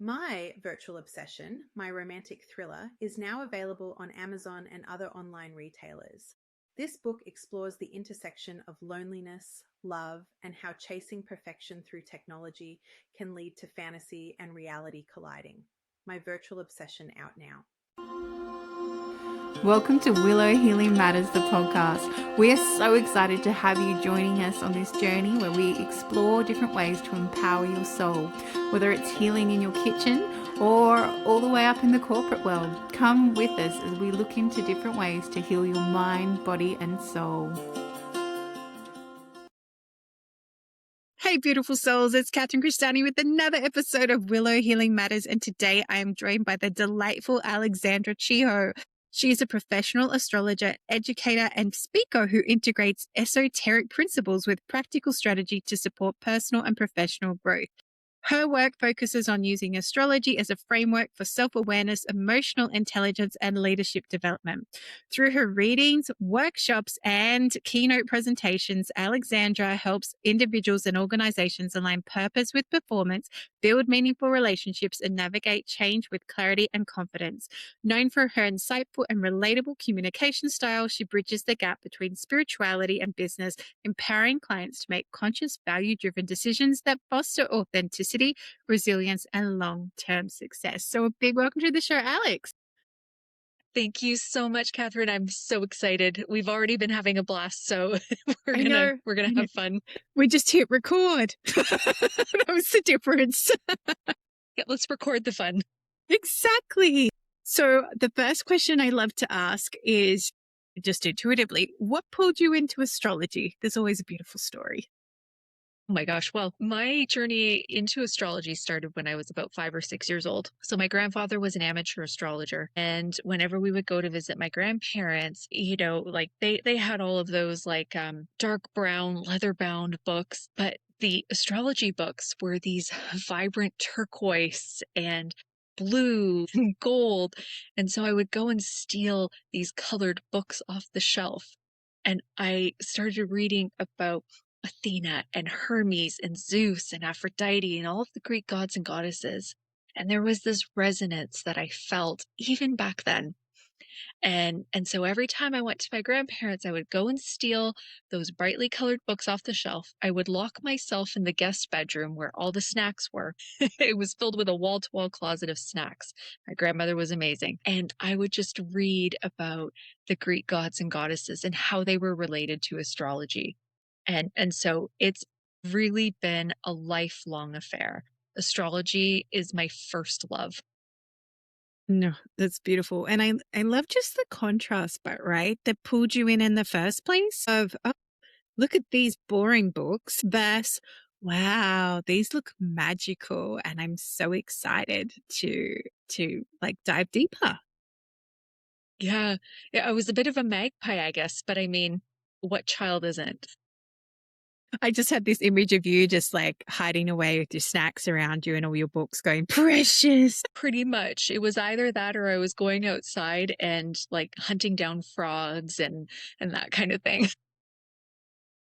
My virtual obsession, my romantic thriller, is now available on Amazon and other online retailers. This book explores the intersection of loneliness, love, and how chasing perfection through technology can lead to fantasy and reality colliding. My virtual obsession out now. Welcome to Willow Healing Matters, the podcast. We are so excited to have you joining us on this journey where we explore different ways to empower your soul, whether it's healing in your kitchen or all the way up in the corporate world. Come with us as we look into different ways to heal your mind, body, and soul. Hey, beautiful souls, it's Catherine Crestani with another episode of Willow Healing Matters, and today I am joined by the delightful Aleksandra Ceho. She is a professional astrologer, educator, and speaker who integrates esoteric principles with practical strategy to support personal and professional growth. Her work focuses on using astrology as a framework for self-awareness, emotional intelligence, and leadership development. Through her readings, workshops, and keynote presentations, Aleksandra helps individuals and organizations align purpose with performance, build meaningful relationships, and navigate change with clarity and confidence. Known for her insightful and relatable communication style, she bridges the gap between spirituality and business, empowering clients to make conscious, value-driven decisions that foster authenticity, resilience, and long-term success. So a big welcome to the show, Alex. Thank you so much, Catherine. I'm so excited. We've already been having a blast, so we're gonna have fun. We just hit record. That was the difference. Yeah, let's record the fun. Exactly. So the first question I love to ask is, just intuitively, what pulled you into astrology? There's always a beautiful story. Oh my gosh. Well, my journey into astrology started when I was about 5 or 6 years old. So my grandfather was an amateur astrologer. And whenever we would go to visit my grandparents, like they had all of those dark brown leather bound books, but the astrology books were these vibrant turquoise and blue and gold. And so I would go and steal these colored books off the shelf. And I started reading about Athena and Hermes and Zeus and Aphrodite and all of the Greek gods and goddesses. And there was this resonance that I felt even back then. And so every time I went to my grandparents, I would go and steal those brightly colored books off the shelf. I would lock myself in the guest bedroom where all the snacks were. It was filled with a wall-to-wall closet of snacks. My grandmother was amazing. And I would just read about the Greek gods and goddesses and how they were related to astrology. And so it's really been a lifelong affair. Astrology is my first love. No, that's beautiful. And I love just the contrast, but right, that pulled you in the first place of, oh, look at these boring books versus, wow, these look magical. And I'm so excited to like dive deeper. Yeah, I was a bit of a magpie, I guess, but I mean, what child isn't? I just had this image of you just like hiding away with your snacks around you and all your books going, precious. Pretty much. It was either that or I was going outside and like hunting down frogs and that kind of thing.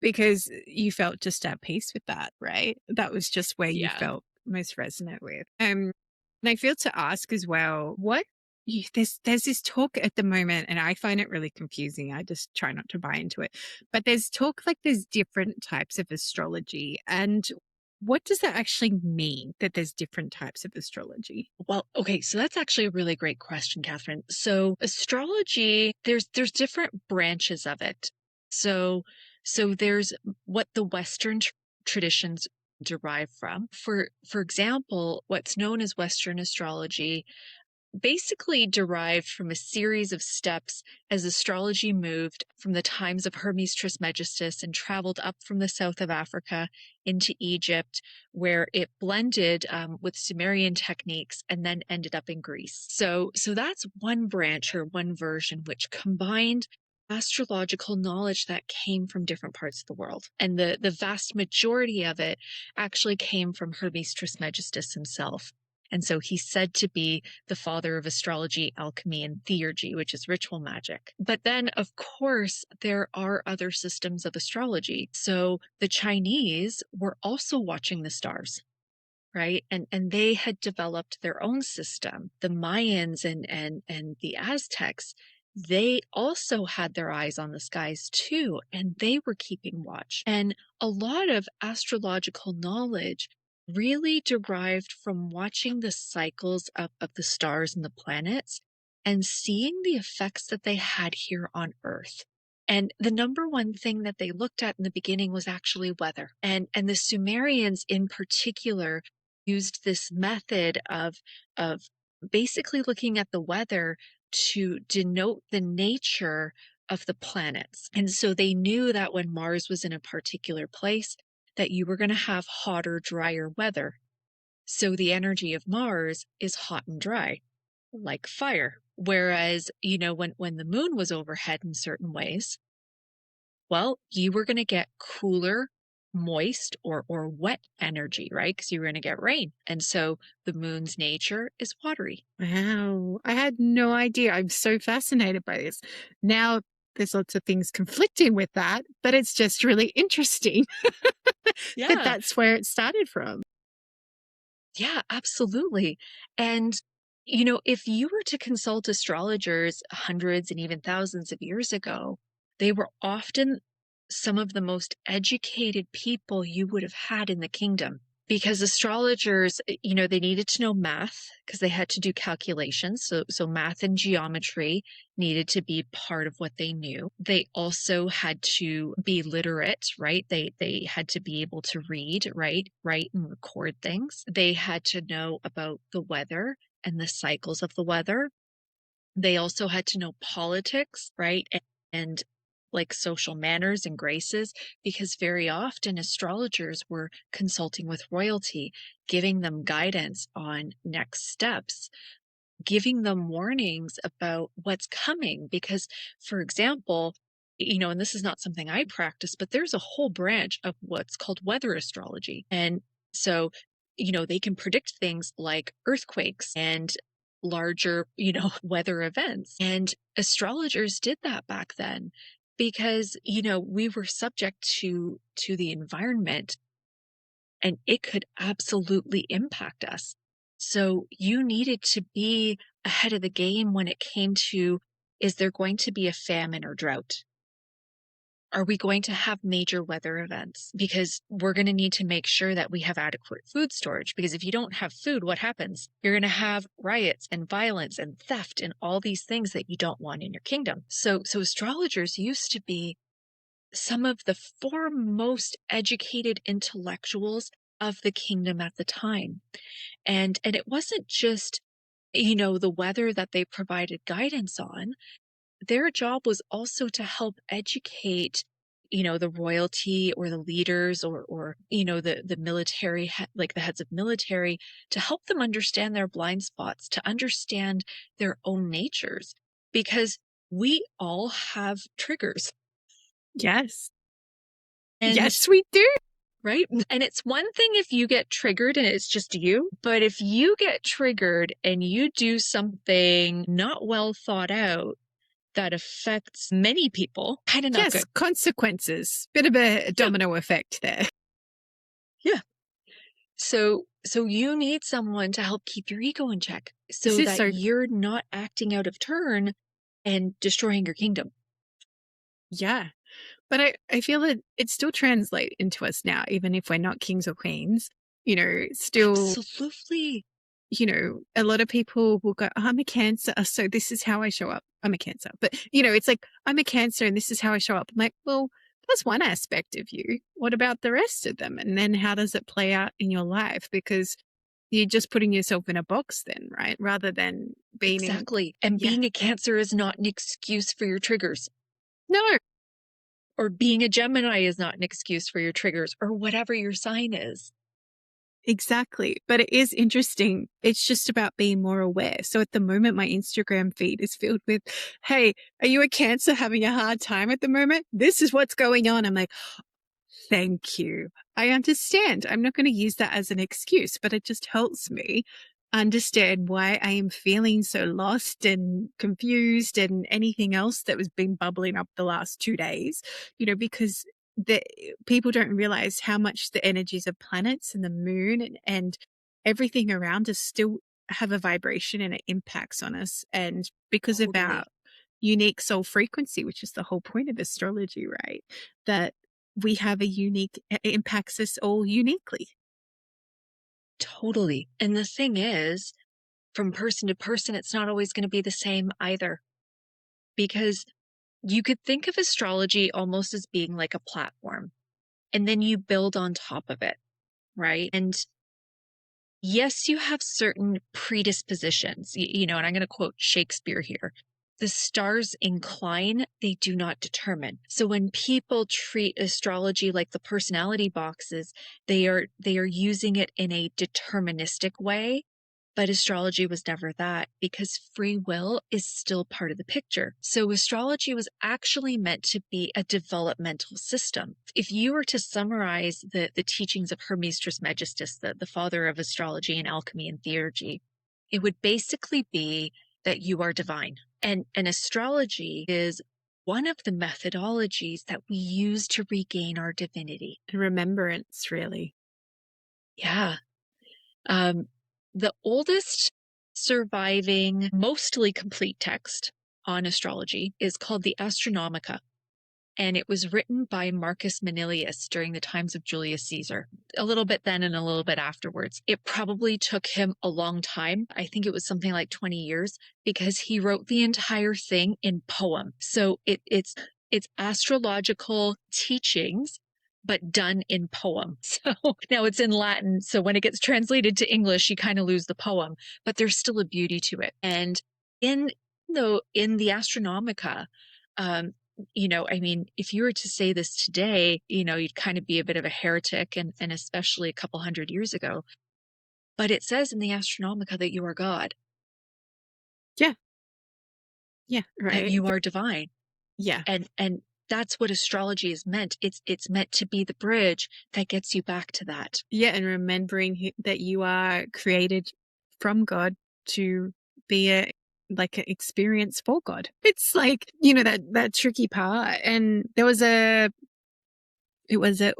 Because you felt just at peace with that, right? That was just where you Yeah. felt most resonant with. And I feel to ask as well, there's this talk at the moment, and I find it really confusing. I just try not to buy into it. But there's talk like there's different types of astrology. And what does that actually mean, that there's different types of astrology? Well, okay, so that's actually a really great question, Catherine. So astrology, there's different branches of it. So there's what the Western traditions derive from. For example, what's known as Western astrology basically derived from a series of steps as astrology moved from the times of Hermes Trismegistus and traveled up from the south of Africa into Egypt, where it blended with Sumerian techniques and then ended up in Greece. So that's one branch or one version which combined astrological knowledge that came from different parts of the world. And the vast majority of it actually came from Hermes Trismegistus himself. And so he's said to be the father of astrology, alchemy, and theurgy, which is ritual magic. But then, of course, there are other systems of astrology. So the Chinese were also watching the stars, right? And they had developed their own system. The Mayans and the Aztecs, they also had their eyes on the skies too, and they were keeping watch. And a lot of astrological knowledge really derived from watching the cycles of the stars and the planets and seeing the effects that they had here on Earth. And the number one thing that they looked at in the beginning was actually weather. And the Sumerians in particular used this method of basically looking at the weather to denote the nature of the planets. And so they knew that when Mars was in a particular place, that you were going to have hotter, drier weather. So the energy of Mars is hot and dry, like fire. Whereas, when the moon was overhead in certain ways, well, you were going to get cooler, moist, or wet energy, right? Because you were going to get rain. And so the moon's nature is watery. Wow. I had no idea. I'm so fascinated by this. Now there's lots of things conflicting with that, but it's just really interesting that that's where it started from. Yeah, absolutely. And, if you were to consult astrologers hundreds and even thousands of years ago, they were often some of the most educated people you would have had in the kingdom. Because astrologers, they needed to know math because they had to do calculations. So math and geometry needed to be part of what they knew. They also had to be literate, right? They had to be able to read, write and record things. They had to know about the weather and the cycles of the weather. They also had to know politics, right? And like social manners and graces, because very often astrologers were consulting with royalty, giving them guidance on next steps, giving them warnings about what's coming. Because, for example, and this is not something I practice, but there's a whole branch of what's called weather astrology. And so, they can predict things like earthquakes and larger, weather events. And astrologers did that back then because, we were subject to the environment and it could absolutely impact us. So you needed to be ahead of the game when it came to, is there going to be a famine or drought? Are we going to have major weather events? Because we're going to need to make sure that we have adequate food storage. Because if you don't have food, what happens? You're going to have riots and violence and theft and all these things that you don't want in your kingdom. So astrologers used to be some of the foremost educated intellectuals of the kingdom at the time. And it wasn't just, the weather that they provided guidance on. Their job was also to help educate, the royalty or the leaders or the military, like the heads of military, to help them understand their blind spots, to understand their own natures, because we all have triggers. Yes. And yes, we do. Right? And it's one thing if you get triggered and it's just you, but if you get triggered and you do something not well thought out that affects many people, kind of not good. Consequences. Bit of a domino effect there. Yeah. So you need someone to help keep your ego in check so that you're not acting out of turn and destroying your kingdom. Yeah. But I feel that it still translates into us now, even if we're not kings or queens, still. Absolutely. A lot of people will go, I'm a Cancer, so this is how I show up. I'm a Cancer. But, it's like, I'm a Cancer and this is how I show up. I'm like, well, that's one aspect of you. What about the rest of them? And then how does it play out in your life? Because you're just putting yourself in a box then, right? Rather than being Exactly. And being a Cancer is not an excuse for your triggers. No. Or being a Gemini is not an excuse for your triggers, or whatever your sign is. Exactly. But it is interesting. It's just about being more aware. So at the moment, my Instagram feed is filled with, hey, are you a Cancer having a hard time at the moment? This is what's going on. I'm like, thank you. I understand. I'm not going to use that as an excuse, but it just helps me understand why I am feeling so lost and confused and anything else that was been bubbling up the last 2 days, because people don't realize how much the energies of planets and the moon and everything around us still have a vibration and it impacts on us. And because of our Totally. unique soul frequency, which is the whole point of astrology, right? That we have a unique, it impacts us all uniquely. Totally. And the thing is, from person to person, it's not always going to be the same either. Because you could think of astrology almost as being like a platform, and then you build on top of it, right? And yes, you have certain predispositions, and I'm going to quote Shakespeare here. The stars incline, they do not determine. So when people treat astrology like the personality boxes, they are using it in a deterministic way. But astrology was never that, because free will is still part of the picture. So astrology was actually meant to be a developmental system. If you were to summarize the teachings of Hermes Trismegistus, the father of astrology and alchemy and theurgy, it would basically be that you are divine. And astrology is one of the methodologies that we use to regain our divinity. Remembrance, really. Yeah. The oldest surviving, mostly complete text on astrology is called the Astronomica, and it was written by Marcus Manilius during the times of Julius Caesar, a little bit then and a little bit afterwards. It probably took him a long time. I think it was something like 20 years, because he wrote the entire thing in poem. So it's astrological teachings, but done in poem. So now it's in Latin. So when it gets translated to English, you kind of lose the poem, but there's still a beauty to it. And in the Astronomica, I mean, if you were to say this today, you'd kind of be a bit of a heretic, and especially a couple hundred years ago. But it says in the Astronomica that you are God. Yeah. Yeah. Right. That you are divine. Yeah. And that's what astrology is meant. It's meant to be the bridge that gets you back to that. Yeah. And remembering that you are created from God to be an experience for God. It's like, that tricky part. And it was an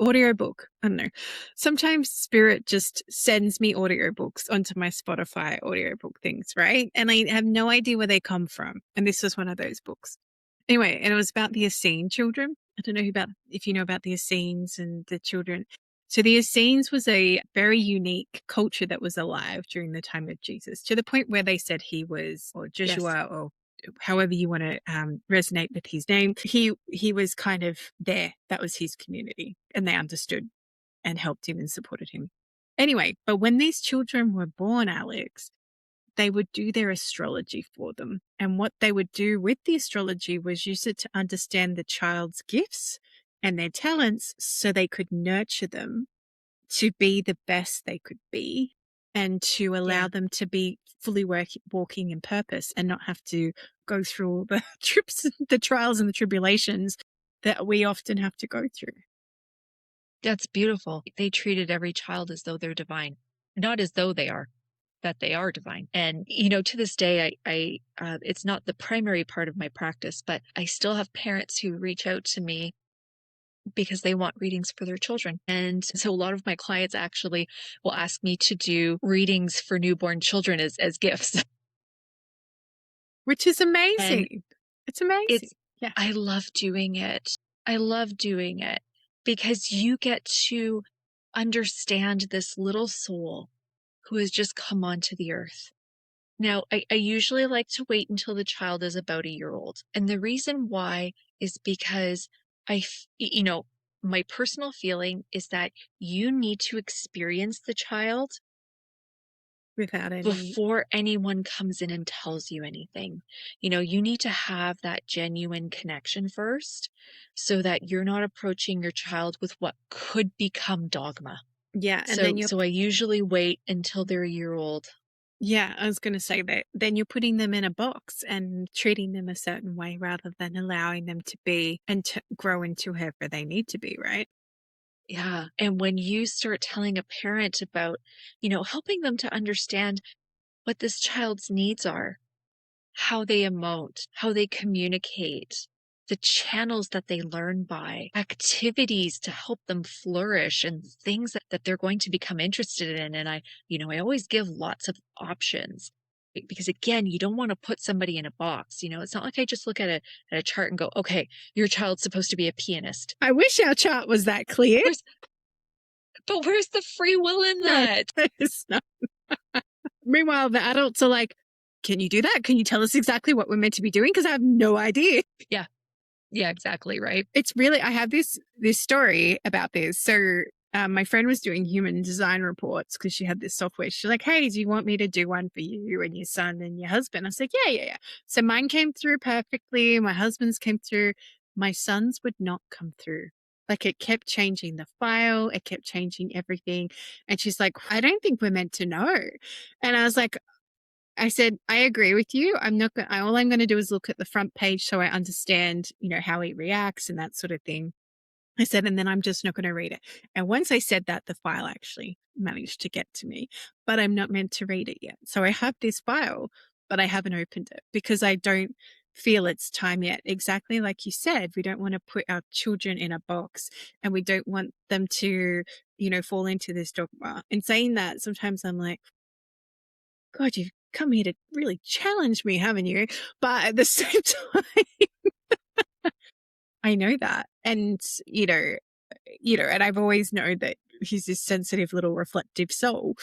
audiobook. I don't know. Sometimes Spirit just sends me audiobooks onto my Spotify audiobook things, right? And I have no idea where they come from. And this was one of those books. Anyway, and it was about the Essene children. I don't know if you know about the Essenes and the children. So the Essenes was a very unique culture that was alive during the time of Jesus, to the point where they said he was, or Joshua, or however you want to resonate with his name. He was kind of there. That was his community, and they understood and helped him and supported him. Anyway, but when these children were born, Alex, they would do their astrology for them. And what they would do with the astrology was use it to understand the child's gifts and their talents, so they could nurture them to be the best they could be, and to allow them to be fully walking in purpose, and not have to go through all the the trials and the tribulations that we often have to go through. That's beautiful. They treated every child as though they're divine, not as though they are, that they are divine. And, to this day, I it's not the primary part of my practice, but I still have parents who reach out to me because they want readings for their children. And so a lot of my clients actually will ask me to do readings for newborn children as gifts. Which is amazing. It's amazing. I love doing it. I love doing it because you get to understand this little soul who has just come onto the earth. Now, I usually like to wait until the child is about a year old. And the reason why is because my personal feeling is that you need to experience the child before anyone comes in and tells you anything. You need to have that genuine connection first, so that you're not approaching your child with what could become dogma. Yeah. And so I usually wait until they're a year old. Yeah, I was going to say that then you're putting them in a box and treating them a certain way, rather than allowing them to be and to grow into whoever they need to be, right? Yeah. And when you start telling a parent about, helping them to understand what this child's needs are, how they emote, how they communicate, the channels that they learn by, activities to help them flourish, and things that they're going to become interested in. And I always give lots of options because, again, you don't want to put somebody in a box. It's not like I just look at a chart and go, okay, your child's supposed to be a pianist. I wish our chart was that clear. But where's the free will in that? No, it's not. Meanwhile, the adults are like, can you do that? Can you tell us exactly what we're meant to be doing? Because I have no idea. Yeah. Yeah, exactly. Right. It's really, I have this story about this. So my friend was doing human design reports because she had this software. She's like, hey, do you want me to do one for you and your son and your husband? I was like, yeah. So mine came through perfectly. My husband's came through. My son's would not come through. Like, it kept changing the file. It kept changing everything. And she's like, I don't think we're meant to know. And I said, I agree with you. All I'm going to do is look at the front page so I understand, how he reacts and that sort of thing. I said, and then I'm just not going to read it. And once I said that, the file actually managed to get to me, but I'm not meant to read it yet. So I have this file, but I haven't opened it because I don't feel it's time yet. Exactly like you said, we don't want to put our children in a box and we don't want them to, fall into this dogma. In saying that, sometimes I'm like, God, you've come here to really challenge me, haven't you? But at the same time, I know that. And, and I've always known that he's this sensitive little reflective soul,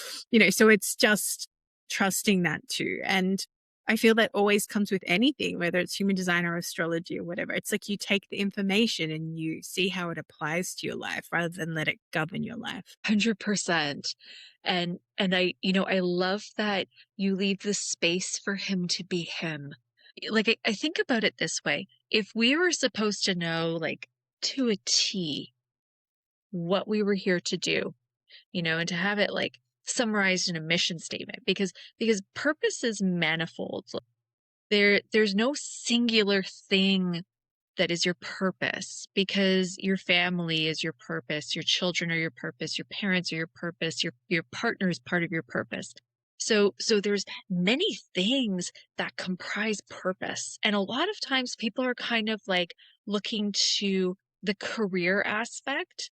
so it's just trusting that too. And I feel that always comes with anything, whether it's human design or astrology or whatever. It's like you take the information and you see how it applies to your life rather than let it govern your life. 100%. And I love that you leave the space for him to be him. Like, I think about it this way. If we were supposed to know, like, to a T, what we were here to do, and to have it like summarized in a mission statement, because purpose is manifold. There's no singular thing that is your purpose, because your family is your purpose, your children are your purpose, your parents are your purpose, your partner is part of your purpose. So there's many things that comprise purpose. And a lot of times people are kind of like looking to the career aspect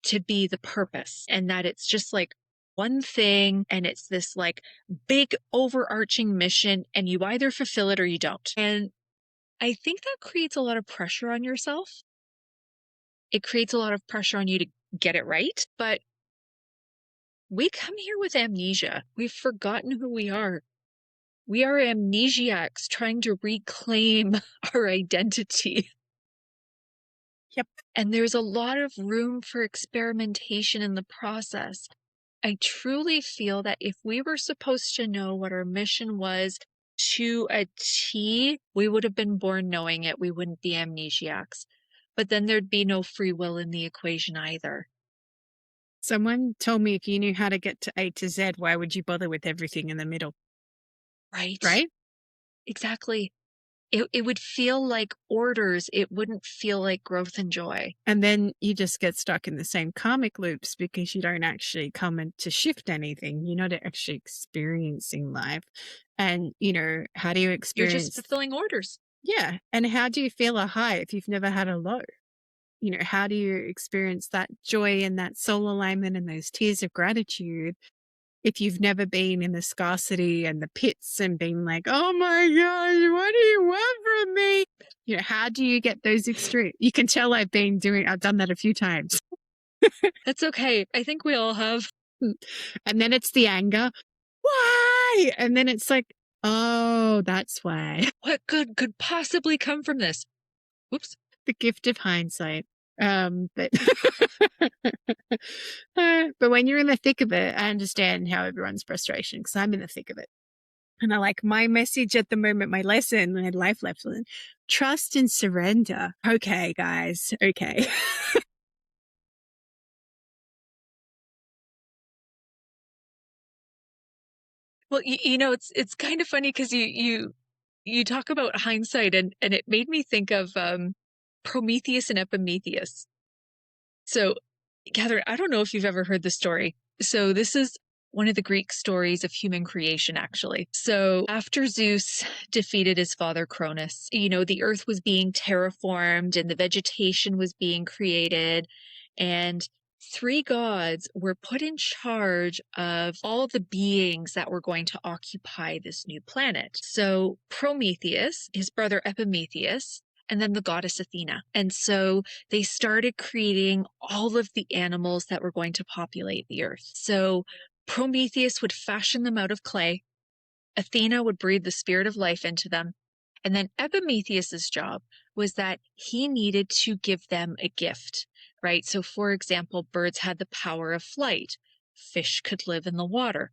to be the purpose, and that it's just like one thing and it's this like big overarching mission, and you either fulfill it or you don't. And I think that creates a lot of pressure on yourself. It creates a lot of pressure on you to get it right. But we come here with amnesia. We've forgotten who we are. We are amnesiacs trying to reclaim our identity. Yep. And there's a lot of room for experimentation in the process. I truly feel that if we were supposed to know what our mission was to a T, we would have been born knowing it. We wouldn't be amnesiacs. But then there'd be no free will in the equation either. Someone told me if you knew how to get to A to Z, why would you bother with everything in the middle? Right. Right? Exactly. It would feel like orders. It wouldn't feel like growth and joy. And then you just get stuck in the same karmic loops because you don't actually come in to shift anything. You're not actually experiencing life. And, how do you experience? You're just fulfilling orders. Yeah. And how do you feel a high if you've never had a low? How do you experience that joy and that soul alignment and those tears of gratitude if you've never been in the scarcity and the pits and been like, oh my gosh, what do you want from me? How do you get those extremes? You can tell I've done that a few times. That's okay. I think we all have. And then it's the anger. Why? And then it's like, oh, that's why. What good could possibly come from this? Whoops. The gift of hindsight. But when you're in the thick of it, I understand how everyone's frustration, because I'm in the thick of it. And I like my message at the moment, my lesson, my life lesson, trust and surrender. Okay, guys. Okay. Well, it's kind of funny because you talk about hindsight, and it made me think of Prometheus and Epimetheus. So, Catherine, I don't know if you've ever heard the story. So this is one of the Greek stories of human creation, actually. So after Zeus defeated his father Cronus, the earth was being terraformed and the vegetation was being created. And three gods were put in charge of all the beings that were going to occupy this new planet. So Prometheus, his brother Epimetheus, and then the goddess Athena. And so they started creating all of the animals that were going to populate the earth. So Prometheus would fashion them out of clay. Athena would breathe the spirit of life into them. And then Epimetheus's job was that he needed to give them a gift, right? So for example, birds had the power of flight. Fish could live in the water.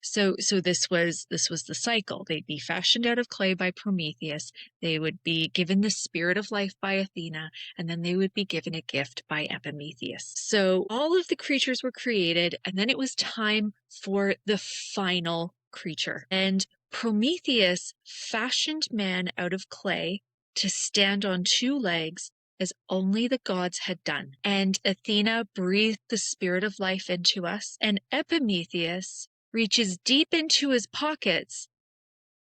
So this was the cycle. They'd be fashioned out of clay by Prometheus. They would be given the spirit of life by Athena, and then they would be given a gift by Epimetheus. So all of the creatures were created, and then it was time for the final creature. And Prometheus fashioned man out of clay to stand on two legs as only the gods had done. And Athena breathed the spirit of life into us, and Epimetheus reaches deep into his pockets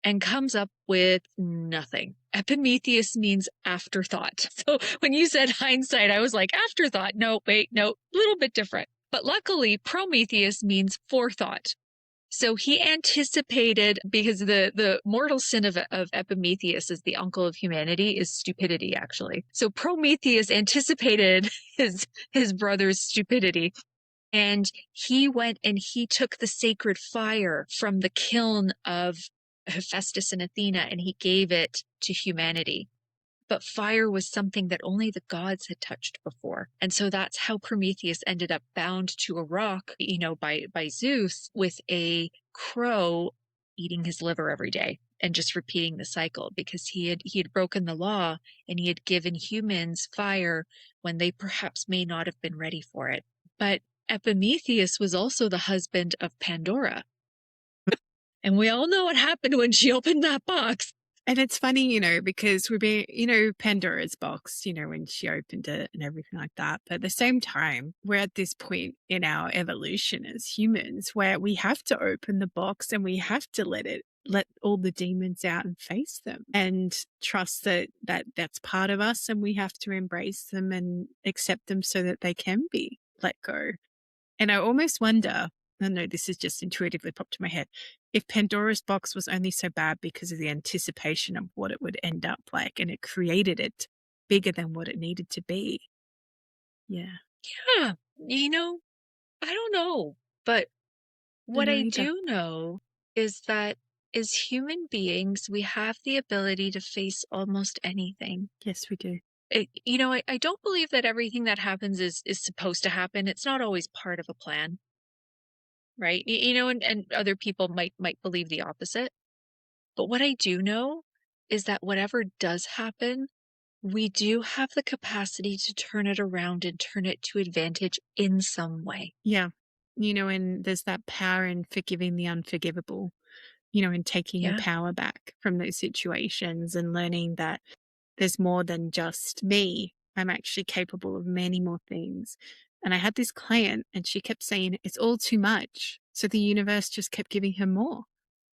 and comes up with nothing. Epimetheus means afterthought. So when you said hindsight, I was like, afterthought? No, wait, no, a little bit different. But luckily, Prometheus means forethought. So he anticipated, because the mortal sin of Epimetheus as the uncle of humanity is stupidity, actually. So Prometheus anticipated his brother's stupidity. And he went and he took the sacred fire from the kiln of Hephaestus and Athena, and he gave it to humanity. But fire was something that only the gods had touched before. And so that's how Prometheus ended up bound to a rock, by Zeus, with a crow eating his liver every day and just repeating the cycle, because he had broken the law and he had given humans fire when they perhaps may not have been ready for it. But Epimetheus was also the husband of Pandora. And we all know what happened when she opened that box. And it's funny, because we've been, Pandora's box, when she opened it and everything like that. But at the same time, we're at this point in our evolution as humans where we have to open the box and we have to let all the demons out and face them and trust that that's part of us, and we have to embrace them and accept them so that they can be let go. And I almost wonder, I know this is just intuitively popped to my head, if Pandora's box was only so bad because of the anticipation of what it would end up like, and it created it bigger than what it needed to be. Yeah. Yeah. I don't know. But what I do know is that as human beings, we have the ability to face almost anything. Yes, we do. I don't believe that everything that happens is supposed to happen. It's not always part of a plan. Right? And other people might believe the opposite. But what I do know is that whatever does happen, we do have the capacity to turn it around and turn it to advantage in some way. Yeah. And there's that power in forgiving the unforgivable, and taking your power back from those situations and learning that there's more than just me. I'm actually capable of many more things. And I had this client and she kept saying it's all too much. So the universe just kept giving her more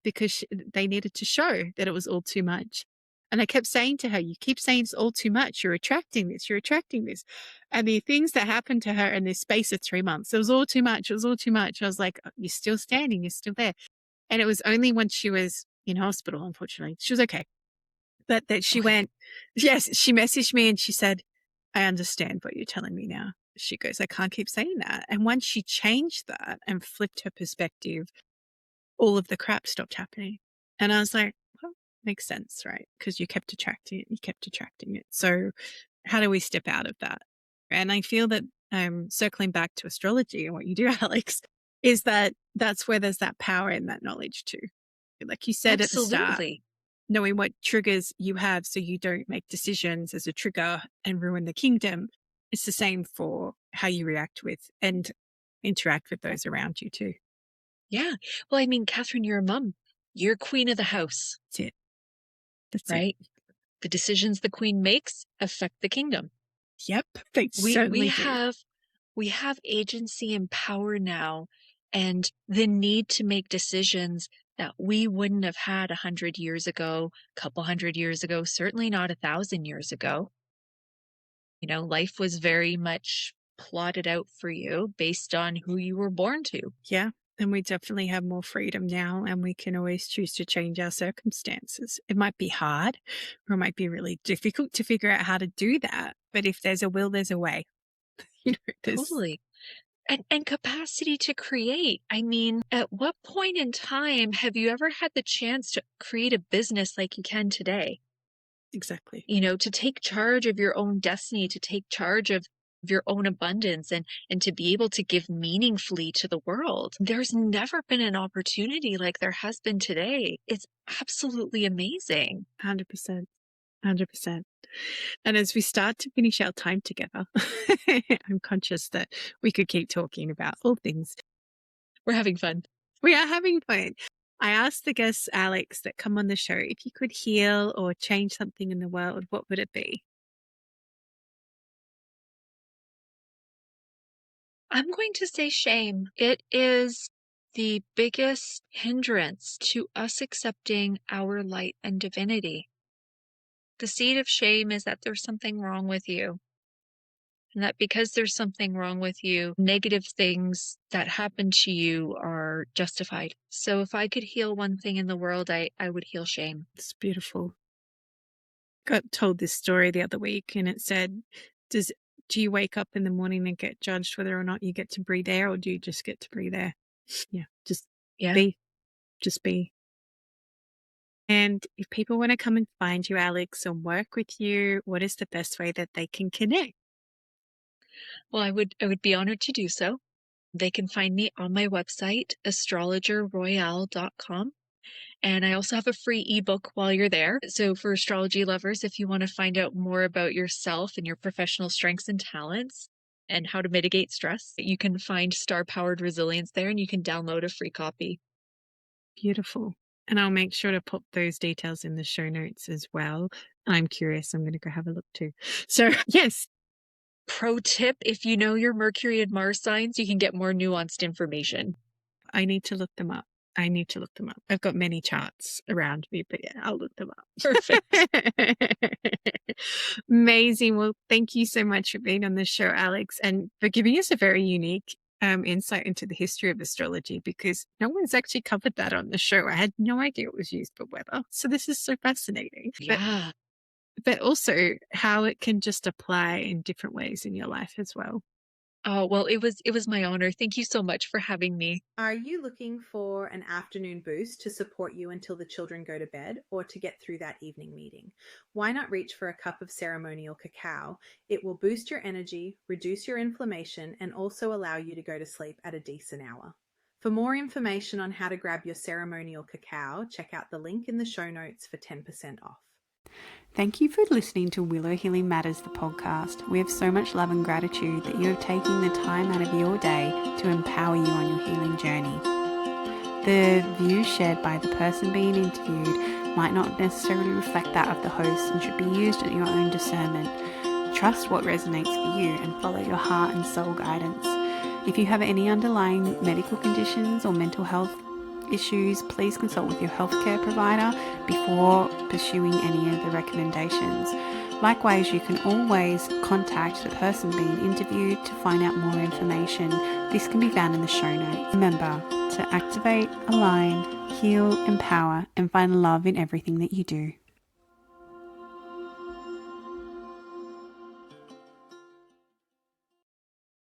because they needed to show that it was all too much. And I kept saying to her, you keep saying it's all too much. You're attracting this. You're attracting this. And the things that happened to her in this space of 3 months, it was all too much. It was all too much. I was like, you're still standing. You're still there. And it was only when she was in hospital, unfortunately. She was okay. But that she went, yes, she messaged me and she said, I understand what you're telling me now. She goes, I can't keep saying that. And once she changed that and flipped her perspective, all of the crap stopped happening. And I was like, well, makes sense, right? Because you kept attracting it, you kept attracting it. So how do we step out of that? And I feel that circling back to astrology and what you do, Alex, is that that's where there's that power in that knowledge too. Like you said at the start, knowing what triggers you have so you don't make decisions as a trigger and ruin the kingdom. It's the same for how you react with and interact with those around you too. Yeah. Well, I mean, Catherine, you're a mom. You're queen of the house. That's it. That's right? It. The decisions the queen makes affect the kingdom. Yep. They certainly do. We have agency and power now and the need to make decisions that we wouldn't have had 100 years ago, a couple hundred years ago, certainly not 1,000 years ago. Life was very much plotted out for you based on who you were born to. Yeah. And we definitely have more freedom now, and we can always choose to change our circumstances. It might be hard, or it might be really difficult to figure out how to do that. But if there's a will, there's a way. Totally. And capacity to create. I mean, at what point in time have you ever had the chance to create a business like you can today? Exactly. To take charge of your own destiny, to take charge of your own abundance, and to be able to give meaningfully to the world. There's never been an opportunity like there has been today. It's absolutely amazing. 100%. 100%. And as we start to finish our time together, I'm conscious that we could keep talking about all things. We're having fun. We are having fun. I asked the guests, Alex, that come on the show, if you could heal or change something in the world, what would it be? I'm going to say shame. It is the biggest hindrance to us accepting our light and divinity. The seed of shame is that there's something wrong with you. And that because there's something wrong with you, negative things that happen to you are justified. So if I could heal one thing in the world, I would heal shame. It's beautiful. Got told this story the other week, and it said, do you wake up in the morning and get judged whether or not you get to breathe air, or do you just get to breathe air? Yeah, be. Just be. And if people want to come and find you, Alex, or work with you, what is the best way that they can connect? Well, I would be honored to do so. They can find me on my website, astrologerroyale.com. And I also have a free ebook while you're there. So for astrology lovers, if you want to find out more about yourself and your professional strengths and talents and how to mitigate stress, you can find Star-Powered Resilience there, and you can download a free copy. Beautiful. And I'll make sure to pop those details in the show notes as well. I'm curious. I'm going to go have a look too. So, yes. Pro tip, if you know your Mercury and Mars signs, you can get more nuanced information. I need to look them up. I've got many charts around me, but yeah, I'll look them up. Perfect. Amazing. Well, thank you so much for being on the show, Alex, and for giving us a very unique insight into the history of astrology, because no one's actually covered that on the show. I had no idea it was used for weather. So this is so fascinating. Yeah. But also how it can just apply in different ways in your life as well. Oh, well, it was my honor. Thank you so much for having me. Are you looking for an afternoon boost to support you until the children go to bed, or to get through that evening meeting? Why not reach for a cup of ceremonial cacao? It will boost your energy, reduce your inflammation, and also allow you to go to sleep at a decent hour. For more information on how to grab your ceremonial cacao, check out the link in the show notes for 10% off. Thank you for listening to Willow Healing Matters, the podcast. We have so much love and gratitude that you have taken the time out of your day to empower you on your healing journey. The views shared by the person being interviewed might not necessarily reflect that of the host and should be used at your own discernment. Trust what resonates for you and follow your heart and soul guidance. If you have any underlying medical conditions or mental health issues, please consult with your healthcare provider before pursuing any of the recommendations. Likewise, you can always contact the person being interviewed to find out more information. This can be found in the show notes. Remember to activate, align, heal, empower, and find love in everything that you do.